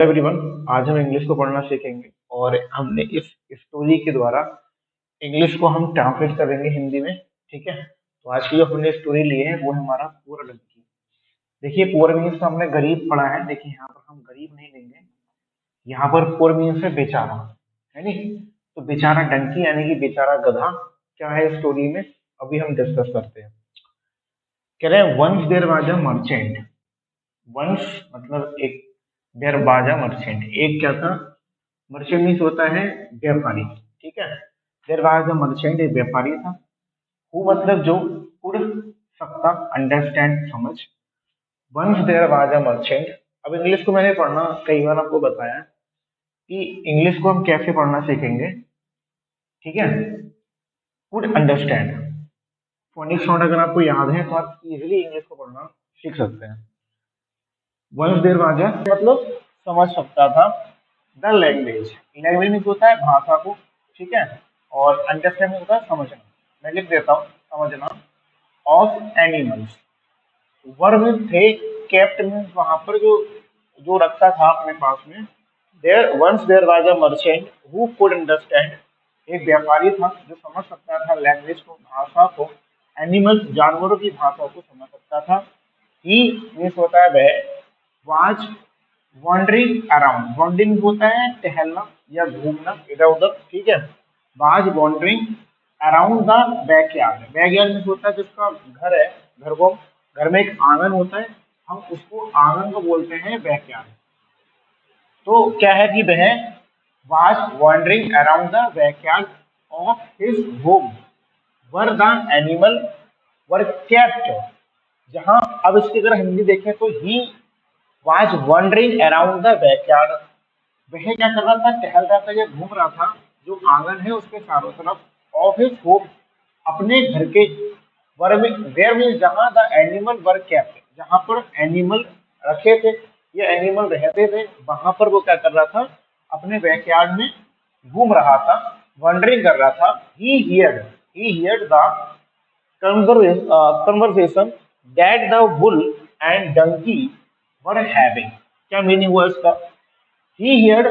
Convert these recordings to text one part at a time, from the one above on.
Everyone, आज हम English को पढ़ना सीखेंगे और हमने इस स्टोरी के द्वारा इंग्लिश को हम ट्रांसलेट करेंगे हिंदी में। ठीक है, तो आज की जो हमने स्टोरी ली है वो है हमारा पुअर डंकी। देखिए, पुअर मीन्स तो हमने गरीब पढ़ा है। देखिए, यहाँ पर हम गरीब नहीं लेंगे, यहाँ पर पुअर मीन्स है बेचारा, है नहीं। तो बेचारा डंकी यानी कि बेचारा गधा क्या है स्टोरी में, अभी हम डिस्कस करते हैं। कह रहे हैं once there was a merchant. Once मतलब एक, देयर वाज अ मर्चेंट एक क्या था, मर्चेंट मीन्स होता है व्यापारी। ठीक है, देयर वाज अ मर्चेंट एक व्यापारी था। हु मतलब जो, कुड सकता, अंडरस्टैंड समझ। Once there was a merchant. अब इंग्लिश को मैंने पढ़ना कई बार आपको बताया कि इंग्लिश को हम कैसे पढ़ना सीखेंगे। ठीक है, कुड अंडरस्टैंड फोनिक साउंड अगर आपको याद है तो आप इजीली इंग्लिश को पढ़ना सीख सकते हैं। वंस देयर वाज अ मतलब समझ सकता था, द लैंग्वेज, लैंग्वेज मीन्स होता है भाषा को। ठीक है, और अंडरस्टैंड होता है समझना। मैं लिख देता हूँ समझना। ऑफ एनिमल्स, वर्ब थे, केप्ट मीन्स वहां पर जो जो रखता था अपने पास में। There once there was a merchant who could understand, एक व्यापारी था जो समझ सकता था लैंग्वेज को, भाषा को। एनिमल्स, जानवरों की भाषा को समझ सकता था। ही मीन्स होता है वह। वाज वॉन्डरिंग अराउंड, वॉन्डरिंग होता है टहलना या घूमना इधर उधर। ठीक है, was wandering around the backyard. Backyard में होता है जिसका घर है, घर को, घर में एक आंगन होता है, हम उसको आंगन को बोलते हैं बैकयार्ड। तो क्या है कि वह was wandering around the backyard of his home where the animal were kept. जहां अब इसकी अगर हिंदी देखें तो he was wandering around the backyard, वह क्या कर रहा था, टहल रहा था या घूम रहा था जो आंगन है उसके चारों तरफ। ऑफ हिज होम, अपने घर के। वर में, वेयर में जहां द एनिमल वर केप्ट, जहां पर एनिमल रखे थे या एनिमल रहते थे, वहां पर वो क्या कर रहा था, अपने बैकयार्ड में घूम रहा था, वंडरिंग कर रहा था। He heard the conversation that the bull and donkey were having। क्या मीनिंग हुआ इसका? ही हियर्ड,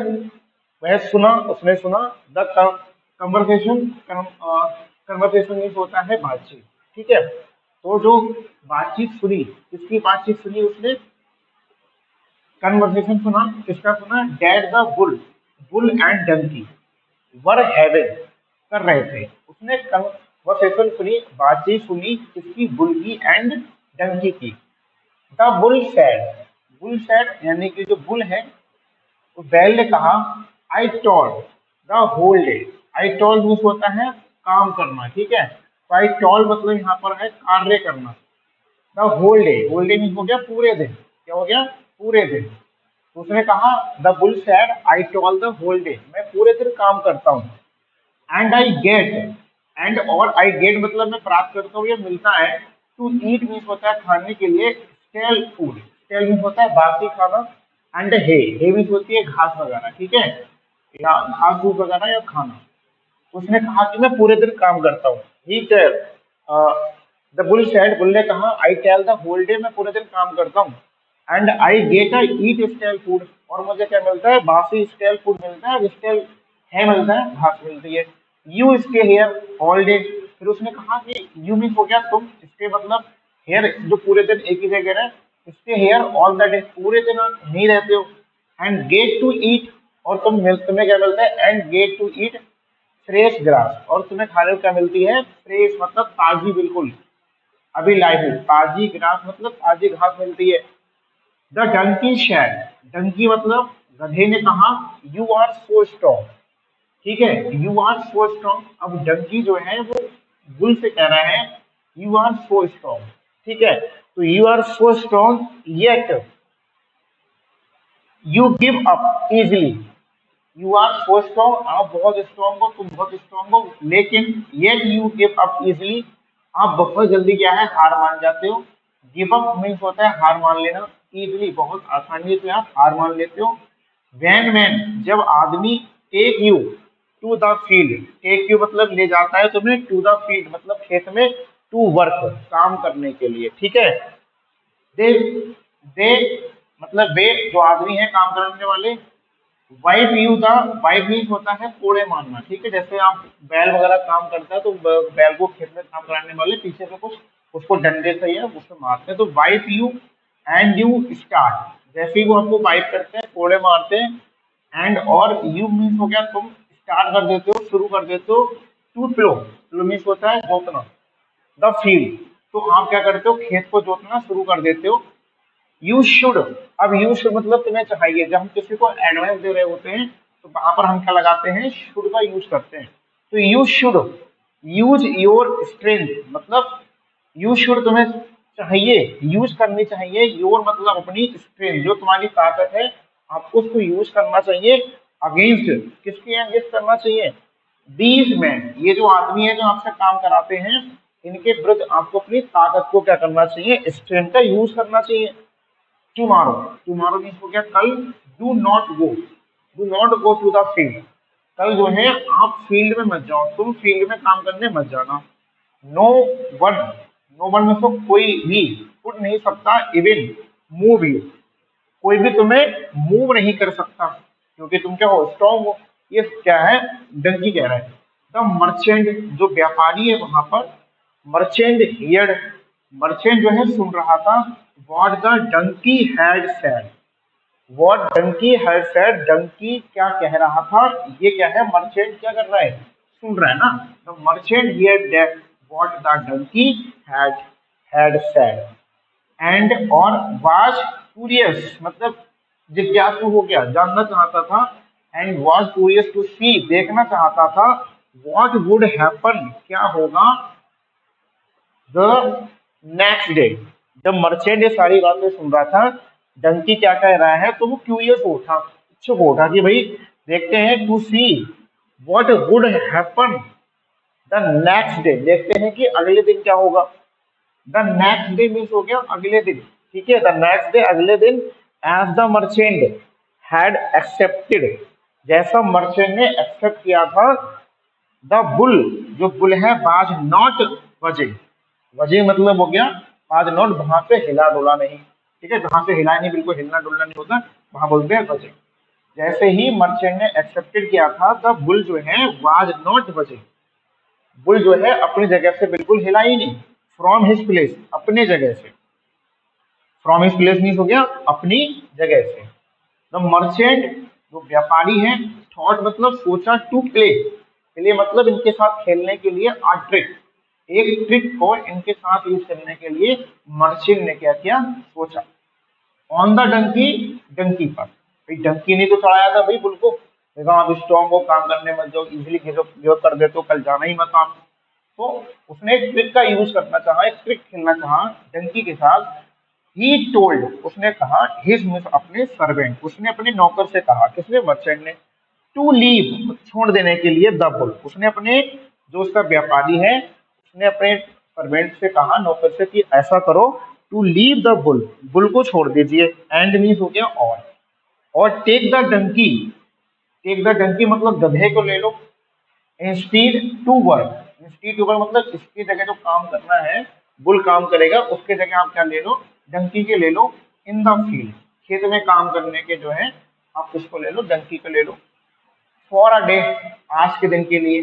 वह सुना, उसने सुना। द कन्वर्सेशन, कन्वर्सेशन मीन्स होता है बातचीत। ठीक है, तो जो बातचीत सुनी, किसकी बातचीत सुनी उसने, कन्वर्सेशन सुना, किसका सुना, that the bull, bull and donkey were having, कर रहे थे। उसने कन्वर्सेशन सुनी, बातचीत सुनी, किसकी, बुल की एंड डंकी की। द बुल सैड यानी कि जो बुल है, तो बैल ने कहा, I told the whole day. I told means होता है काम करना। ठीक है, तो आई टोल्ड मतलब यहाँ पर है कार्य करना। द होल डे मीन्स हो गया पूरे दिन। क्या हो गया, पूरे दिन। तो उसने कहा, the bull said I told the whole day, मैं पूरे दिन काम करता हूँ। एंड आई गेट, एंड और आई गेट मतलब मैं प्राप्त करता हूँ या मिलता है। टू ईट मीन्स होता है खाने के लिए, स्टेल फूड, स्टेल मीन्स होता है बासी खाना। एंड हे मीन्स होती है घास वगैरह। ठीक है, या घास फूस वगैरह या खाना। उसने कहा कि मैं पूरे दिन काम करता हूँ। He tell, the bull said, bull ने कहा, I tell the whole day, मैं पूरे दिन काम करता हूँ। And I get a eat stale food, और मुझे क्या मिलता है, बासी स्टेल फूड मिलता है, स्टेल है मिलता है, घास मिलती है। You stay here all day, फिर उसने कहा कि यू मीन हो गया तुम, स्टे मतलब हेयर जो पूरे दिन एक ही जगह रहे, stay here all the day, पूरे दिन आप नहीं रहते हो। एंड गेट टू ईट, और तुम्हें क्या मिलता है, and get to eat fresh grass, और तुम्हें खाने को क्या मिलती है, फ्रेश मतलब ताजी, बिल्कुल अभी लाइव ताजी ग्रास मतलब ताजी घास मिलती है। द डंकी शेड, डंकी मतलब गधे ने कहा, यू आर सो स्ट्रॉन्ग। ठीक है, यू आर सो स्ट्रॉन्ग। अब डंकी जो है वो बुल से कह रहा है, यू आर सो स्ट्रॉन्ग। ठीक है, तो you are so strong yet you give up easily. You are so strong, आप बहुत स्ट्रॉन्ग हो, तुम बहुत स्ट्रॉन्ग हो, लेकिन yet you give up easily, आप बहुत जल्दी क्या है, हार मान जाते हो। गिव अप मीन्स होता है हार मान लेना, इजिली बहुत आसानी से आप हार मान लेते हो। वैन जब आदमी, take you to the field, take you मतलब ले जाता है तुम्हें, टू द फील्ड मतलब खेत में, टू वर्क काम करने के लिए। ठीक है, दे दे मतलब वे जो आदमी है काम करने वाले। वाइप यू था, वाइप मीन्स होता है कोड़े मारना, ठीक है। जैसे आप बैल वगैरह काम करता है तो बैल को खेत में काम कराने वाले पीछे से कुछ उसको डंडे से या उससे मारते हैं, तो wipe you and you start. जैसे ही वो आपको वाइप करते हैं, कोड़े मारते हैं, एंड और यू मीन्स हो गया तुम स्टार्ट कर देते हो, शुरू कर देते हो। टू प्लो, प्लो मीन्स होता है जोतना। द फील्ड, तो आप क्या करते हो, खेत को जोतना शुरू कर देते हो। यू शुड, अब यू शुड मतलब तुम्हें चाहिए। जब हम किसी को एडवाइस दे रहे होते हैं तो वहां पर हम क्या लगाते हैं, शुड का यूज करते हैं। तो you should use your strength, मतलब यू शुड तुम्हें चाहिए, यूज करनी चाहिए। योर मतलब अपनी स्ट्रेंथ, जो तुम्हारी ताकत है आपको उसको यूज करना चाहिए। अगेंस्ट, किसके अगेंस्ट करना चाहिए, दीज मैन, ये जो आदमी है जो आपसे काम कराते हैं, इनके विरुद्ध आपको अपनी ताकत को क्या करना चाहिए, स्ट्रेंथ का यूज करना चाहिए। टुमारो, टुमारो मीन्स हो गया कल। Do not go, do not go to the field, कल जो है आप फील्ड में मत जाओ, तुम फील्ड में काम करने मत जाना। नो वन, नो वन में तो कोई भी उठ नहीं सकता, इवन मूव यू, कोई भी तुम्हें मूव नहीं कर सकता, क्योंकि तुम क्या हो, स्ट्रॉन्ग हो। ये क्या है, डंकी कह रहा है। द मर्चेंट, जो व्यापारी है वहां पर, मर्चेंट हियर्ड, मर्चेंट जो है सुन रहा था। What the donkey had said, what donkey had said, donkey क्या कह रहा था, ये क्या है, मर्चेंट क्या कर रहा है, सुन रहा है ना। The merchant heard that what the donkey had had said, and और वाज क्यूरियस, मतलब जिज्ञासु हो गया, जानना चाहता था। And was curious to see, देखना चाहता था। व्हाट वुड हैपन, क्या होगा, द नेक्स्ट डे। जब मर्चेंट ये सारी बातें सुन रहा था, डंकी क्या कह रहा है, तो वो क्यूरियस हो उठा, इच्छुक हो उठा कि भाई देखते हैं, to see what would happen the next day, देखते हैं कि अगले दिन क्या होगा। द नेक्स्ट डे मीन्स हो गया अगले दिन, ठीक है। द नेक्स्ट डे, अगले दिन। As the merchant had accepted, जैसा मर्चेंट ने एक्सेप्ट किया था। द बुल, जो बुल है, बाज नॉट वजे, वजे मतलब हो गया बाज नॉट, वहां से हिला डोला नहीं, ठीक है। जहां से हिला नहीं, बिल्कुल हिलना डुलना नहीं होता, वहां बोलते हैं वजे। जैसे ही मर्चेंट ने एक्सेप्टेड किया था, द बुल जो है वाज नॉट वजे, बुल जो है अपनी जगह से बिल्कुल हिला ही नहीं। फ्रॉम हिज प्लेस, अपने जगह से, फ्रॉम हिज प्लेस मीन्स हो गया अपनी जगह से। द मर्चेंट, जो व्यापारी है, थॉट मतलब सोचा, टू प्ले, प्ले मतलब इनके साथ खेलने के लिए, आ ट्रिक, एक ट्रिक को इनके साथ यूज करने के लिए मर्चेंट ने क्या किया, सोचा। ऑन द डंकी, डंकी पर, भाई डंकी ने तो चढ़ाया था भाई बुल को, देखा आप स्ट्रॉन्ग हो, काम करने मत जाओ, इजिली गिव कर दे तो कल जाना ही मत आप। तो उसने एक ट्रिक का यूज करना चाहा, एक ट्रिक खेलना चाहा डंकी के साथ। ही टोल्ड, उसने कहा, हिज मीन्स अपने सर्वेंट, उसने अपने नौकर से कहा, किसने, मर्चेंट ने। टू लीव, छोड़ देने के लिए, द बुल, उसने अपने जो उसका व्यापारी है उसने अपने सर्वेंट से कहा, नौकर से, कि ऐसा करो, to leave the bull, bull को छोड़ दीजिए। एंड मीन्स हो गया और take the donkey, take the donkey मतलब गधे को ले लो। Instead to work, instead to work मतलब इसकी जगह जो काम करना है, बुल काम करेगा, उसके जगह आप क्या ले लो, डंकी के ले लो। इन द फील्ड, खेत में काम करने के जो है आप किसको ले लो, डंकी को ले लो। फॉर अ डे, आज के दिन के लिए।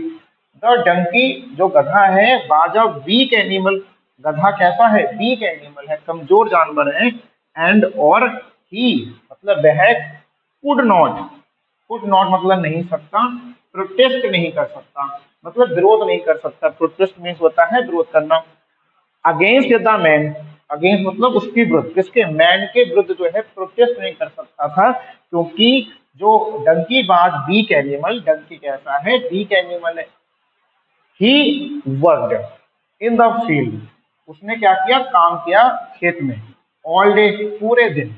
द डंकी, जो गधा है, वाज अ वीक एनिमल, गधा कैसा है, वीक एनिमल है, कमजोर जानवर है। एंड और ही मतलब वह कुड नॉट मतलब नहीं सकता, प्रोटेस्ट नहीं कर सकता, मतलब विरोध नहीं कर सकता। प्रोटेस्ट मीन्स होता है विरोध करना। अगेंस्ट द मैन, अगेंस्ट मतलब उसके विरुद्ध, किसके, मैन के विरुद्ध जो है प्रोटेस्ट नहीं कर सकता था, क्योंकि जो डंकी बाज वीक एनिमल, डंकी कैसा है, वीक एनिमल है। He worked in the field, उसने क्या किया, काम किया खेत में। ऑल डे, पूरे दिन।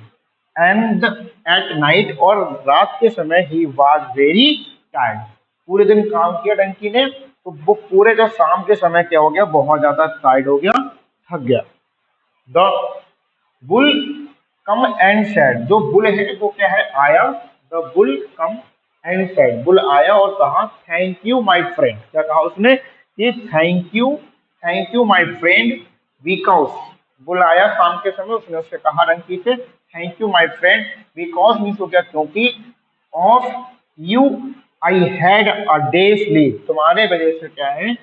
एंड एट नाइट, और रात के समय, ही वाज वेरी टायर्ड, पूरे दिन काम किया डंकी ने, तो वो पूरे जो शाम के समय क्या हो गया, बहुत ज्यादा टायर्ड हो गया, थक गया। The bull come and sad, जो बुल है वो क्या है, आया। The bull come and sad, bull आया और कहा, थैंक यू माई फ्रेंड, क्या कहा उसने, कि thank you my friend because. Bull आया शाम के समय, उसने उससे कहा डंकी से, thank you my friend, because means हो गया क्योंकि, of you I had a days leave, तुम्हारे वजह से क्या है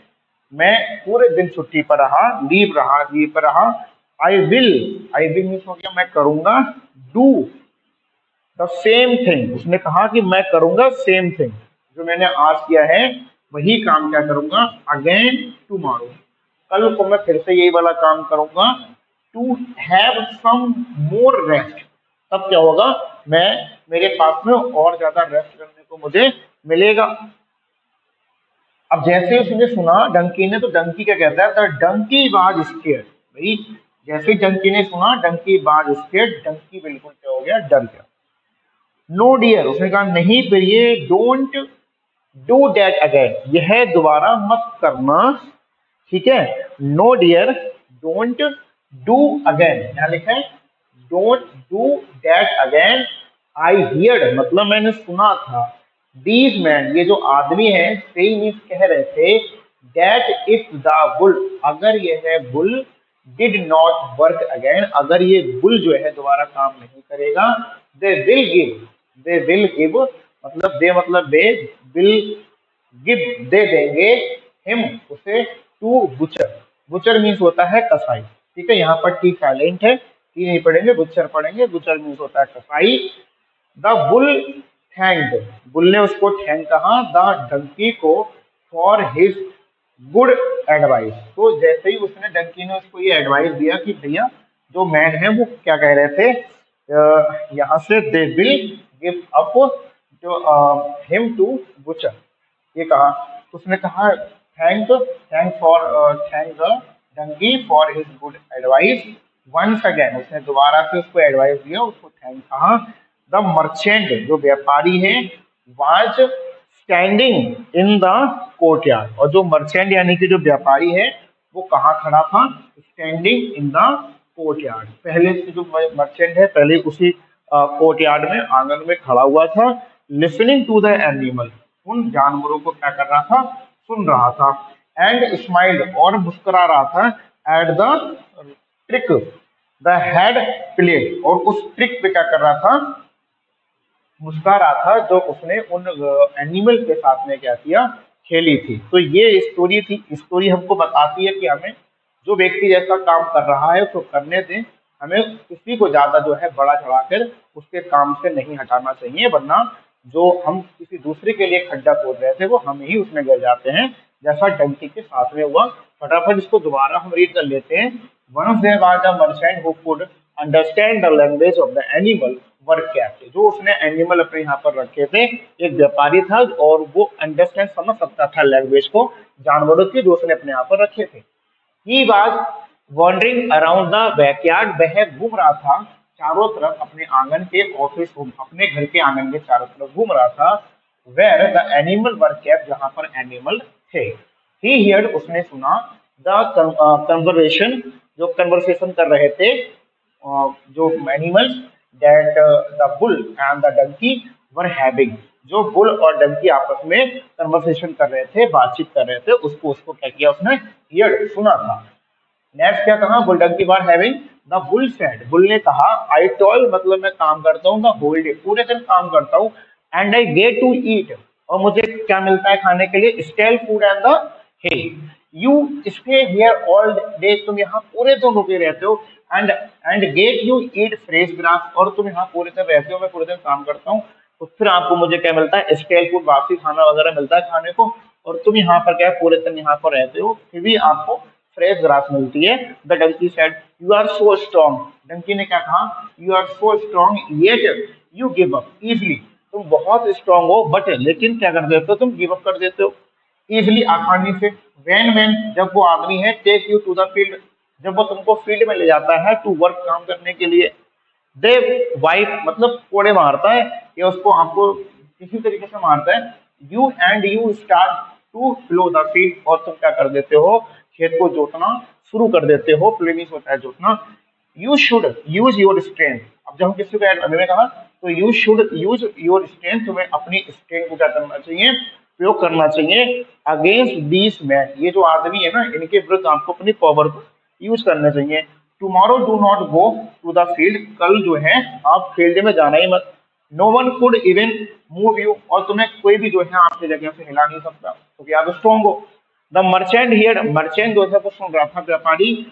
मैं पूरे दिन छुट्टी पर रहा, लीव पर रहा। आई विल मीन्स हो गया मैं करूंगा, डू द सेम थिंग, उसने कहा कि मैं करूंगा सेम थिंग, जो मैंने आज किया है वही काम क्या करूंगा अगेन टुमारो, कल को मैं फिर से यही वाला काम करूंगा। To have some more rest, तब क्या होगा मैं, मेरे पास में और ज्यादा रेस्ट करने को मुझे मिलेगा। अब जैसे उसने सुना डंकी ने, तो डंकी क्या कहता है, द डंकी वाज स्केयर्ड, भाई जैसे डंकी ने सुना डंकी वाज स्केयर्ड, डंकी बिल्कुल क्या हो गया, डर गया। नो डियर, उसने कहा नहीं प्रिय, डोंट डू दैट अगेन, यह दोबारा मत करना, ठीक है। No dear don't do again, यहां लिखा है don't do that again. I heard मतलब मैंने सुना था, दीज मैन ये जो आदमी है, सेइंग कह रहे थे, दैट इफ द बुल, अगर यह bull did not work again, अगर ये बुल जो है दोबारा काम नहीं करेगा, दे will give, they will give मतलब दे मतलब दे, विल गिव दे देंगे, हिम उसे, टू बुचर, बुचर मीन्स होता है कसाई, ठीक है। यहाँ पर टी साइलेंट है, टी नहीं पढ़ेंगे, बुचर पढ़ेंगे, बुचर मीन्स होता है कसाई। द बुल थैंक्ड, बुल ने उसको थैंक कहा, द डंकी को, फॉर हिज गुड एडवाइस, तो जैसे ही उसने डंकी ने उसको ये एडवाइस दिया कि भैया जो मैन है वो क्या कह रहे थे, यहाँ से दे विल गिव अप जो हिम टू बुचर, ये कहा, उसने कहा thank thank the donkey for his good advice, once again उसने दोबारा से उसको एडवाइस दिया, उसको थैंक कहा। द मर्चेंट जो व्यापारी है, was standing in the courtyard, और जो मर्चेंट यानी कि जो व्यापारी है वो कहाँ खड़ा था, स्टैंडिंग इन द कोर्टयार्ड, पहले से जो मर्चेंट है पहले उसी कोर्टयार्ड में आंगन में खड़ा हुआ था। लिसनिंग टू द एनिमल, उन जानवरों को क्या कर रहा था, सुन रहा था। एंड स्माइल्ड और मुस्कुरा रहा था, at the trick the had played, और उस ट्रिक पे क्या कर रहा था, मुस्कुरा रहा था, जो उसने उन एनिमल के साथ में क्या किया, खेली थी। तो ये स्टोरी थी, स्टोरी हमको बताती है कि हमें जो व्यक्ति जैसा काम कर रहा है उसको करने दें, हमें किसी को ज्यादा जो है बड़ा चढ़ाकर उसके काम से नहीं हटाना चाहिए, वरना जो हम किसी दूसरे के लिए खड्डा खोद रहे थे वो हम ही उसमें गिर जाते हैं, जैसा डंकी के साथ में हुआ। फटाफट इसको दोबारा हम रीड कर लेते हैं। Once there was a merchant who could understand the language of the animal were kept, जो उसने एनिमल अपने यहाँ पर रखे थे, एक व्यापारी था और वो अंडरस्टैंड समझ सकता था लैंग्वेज को जानवरों की, जो उसने अपने यहाँ पर रखे थे। He was wandering around the backyard, वह घूम रहा था चारों तरफ अपने आंगन के, ऑफिस अपने घर के आंगन के चारों तरफ घूम रहा था। Where the animal were kept, जहां पर एनिमल थे। ही हियर्ड उसने सुना, द कन्वर्सेशन जो कन्वर्सेशन कर रहे थे जो animals, that the bull and the donkey were having, जो बुल और डंकी आपस में कन्वर्सेशन कर रहे थे, बातचीत कर रहे थे, उसको उसको क्या किया उसने, हियर्ड सुना था। नेक्स्ट क्या कहा, bull donkey were having, the bull said, bull ने कहा, आई टॉल मतलब मैं काम करता हूँ, द होल डे पूरे दिन काम करता हूँ, and I get to eat, और मुझे क्या मिलता है खाने के लिए, stale food and the hay, you stay here all day, तुम यहाँ पूरे दिन रुके रहते हो, and get you eat fresh grass, और तुम यहाँ पूरे दिन रहते हो, मैं पूरे दिन काम करता हूँ, तो फिर आपको मुझे क्या मिलता है, स्टेल फूड बासी खाना वगैरह मिलता है खाने को, और तुम यहाँ पर क्या है पूरे दिन यहाँ पर रहते हो, फिर भी आपको फ्रेश ग्रास मिलती है। The donkey said, you are so strong, donkey ने क्या कहा, you are so strong yet you give up easily, तुम बहुत स्ट्रॉन्ग हो बट लेकिन क्या कर देते हो, तुम गिव अप कर देते हो इजली, आसानी से। वैन मैन जब वो आदमी है, take you to the field, जब वो तुमको फील्ड में ले जाता है, टू वर्क काम करने के लिए। दे वाइफ मतलब कोड़े मारता है, या उसको आपको किसी तरीके से मारता है। You start to flow the field, और तुम क्या कर देते हो, खेत को जोतना शुरू कर देते हो, प्लेनिंग होता है जोतना। You should use your strength, अब जब हम किसी को मैंने कहा तो you should use your strength, तुम्हें अपनी स्ट्रेंथ को क्या करना चाहिए, प्रयोग करना चाहिए। अगेंस्ट दीस मैन, ये जो आदमी है ना, इनके विरुद्ध आपको अपनी पावर को यूज करना चाहिए। Tomorrow do not go to the field, कल जो है आप फील्ड में जाना ही मत। No one could even move you, और तुम्हें कोई भी जो है आपकी जगह से हिला नहीं सकता, क्योंकि आप स्ट्रॉन्ग हो। द मर्चेंट हियर, मर्चेंट जो है वो सुन रहा था, व्यापारी,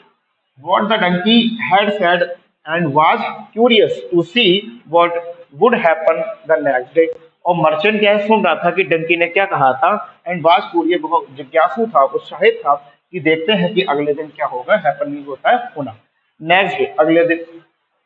what the donkey had said and was curious to see what would happen the next day। और मर्चेंट क्या है, सुन रहा था कि डंकी ने क्या कहा था, एंड वाज क्यूरियस, बहुत जिज्ञासु था, उत्साहित था कि देखते हैं कि अगले दिन क्या होगा, हैपनिंग होता है होना। नेक्स्ट डे, अगले दिन,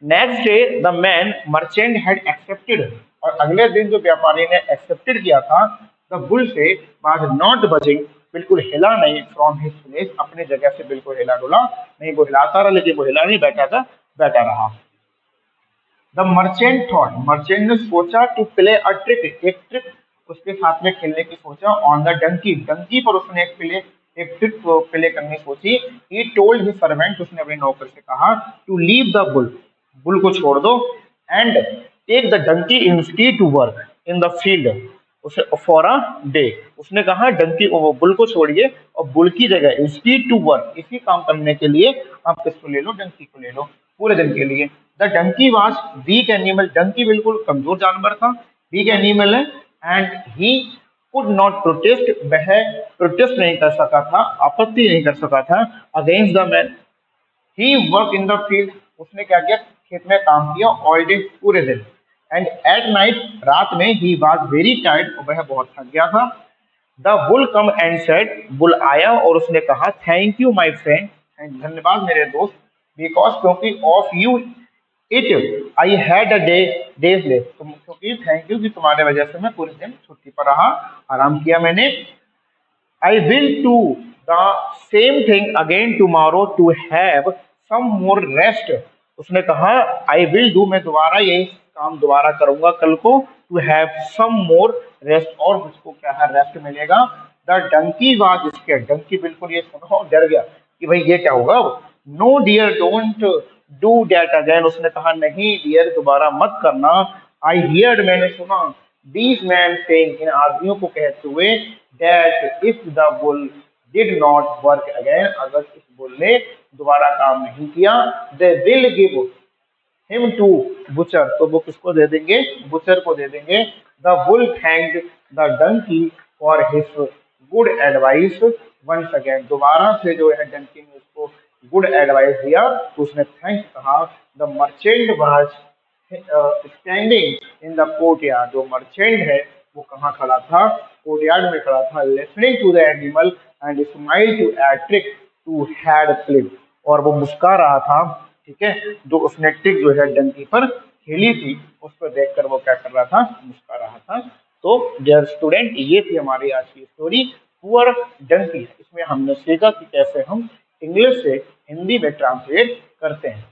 next day the man merchant had accepted, और अगले दिन जो व्यापारी ने एक्सेप्टेड किया था, द बुल से वाज नॉट बजिंग, बिल्कुल हिला नहीं, फ्रॉम हिज प्लेस, अपने जगह से बिल्कुल हिला डुला नहीं, वो हिलाता रहा लेकिन वो हिला नहीं, बैठा था, बैठा रहा। द मर्चेंट थॉट, मर्चेंट ने सोचा, टू प्ले अ ट्रिक, एक ट्रिक उसके साथ में खेलने की सोचा, ऑन द डंकी, डंकी पर उसने एक ट्रिक प्ले करनी सोची। ही टोल्ड हिज सर्वेंट, उसने अपने नौकर से कहा, to leave the bull, bull को छोड़ दो, and take the donkey instead to work in the field, उसे फॉर अ डे, उसने कहा डंकी को, वो बुल को छोड़िए और बुल की जगह इंस्टीड टू वर्क, इसी काम करने के लिए आप किसको ले लो, डंकी को ले लो, पूरे दिन के लिए। The donkey was weak animal, donkey बिल्कुल कमजोर जानवर था, वीक एनिमल है, and he could not protest, वह प्रोटेस्ट नहीं कर सका था, आपत्ति नहीं कर सका था, against the man. He work in the field, उसने क्या किया, खेत में काम किया, ऑल डे, पूरे दिन, एंड एट नाइट, रात में, ही वाज वेरी टायर्ड, वह बहुत थक गया था। The bull come and said, bull आया और उसने कहा, थैंक यू माई फ्रेंड, धन्यवाद मेरे दोस्त, बिकॉज, क्योंकि, of you it I had a days left, क्योंकि थैंक यू कि तुम्हारे वजह से मैं पूरे दिन छुट्टी पर रहा, आराम किया मैंने। I will do the same thing again tomorrow to have some more rest। उसने कहा I will do, मैं दोबारा यही काम दोबारा करूंगा कल को, to have some more rest, और मुझको क्या है, रेस्ट मिलेगा। The donkey was scared, Dunki बिल्कुल ये सुना और डर गया कि भाई ये क्या होगा। No dear don't do that again, उसने कहा नहीं डियर दोबारा मत करना। I heard, मैंने सुना, these men saying, इन आदमियों को कहते हुए, that if the bull did not work again, अगर इस बुल ने दोबारा काम नहीं किया, they will give him to butcher, तो वो किसको दे देंगे, बुचर को दे देंगे। the bull thanked the donkey for his good advice once again, दोबारा से जो है डंकी ने उसको गुड एडवाइस दिया, तो उसने थैंक्स कहा। The merchant was standing in the courtyard, जो मर्चेंट है वो कहाँ खड़ा था, कोर्टयार्ड में खड़ा था, listening to the animal and smile to a trick to had played, और वो मुस्कुरा रहा था, ठीक है, जो उसने ट्रिक जो है डंकी पर खेली थी, उसको देखकर वो क्या कर रहा था, मुस्कुरा रहा था। तो डियर स्टूडेंट, ये थी हमारी आज की स्टोरी पुअर डंकी। इसमें हमने सीखा कि कैसे हम इंग्लिश से हिंदी में ट्रांसलेट करते हैं।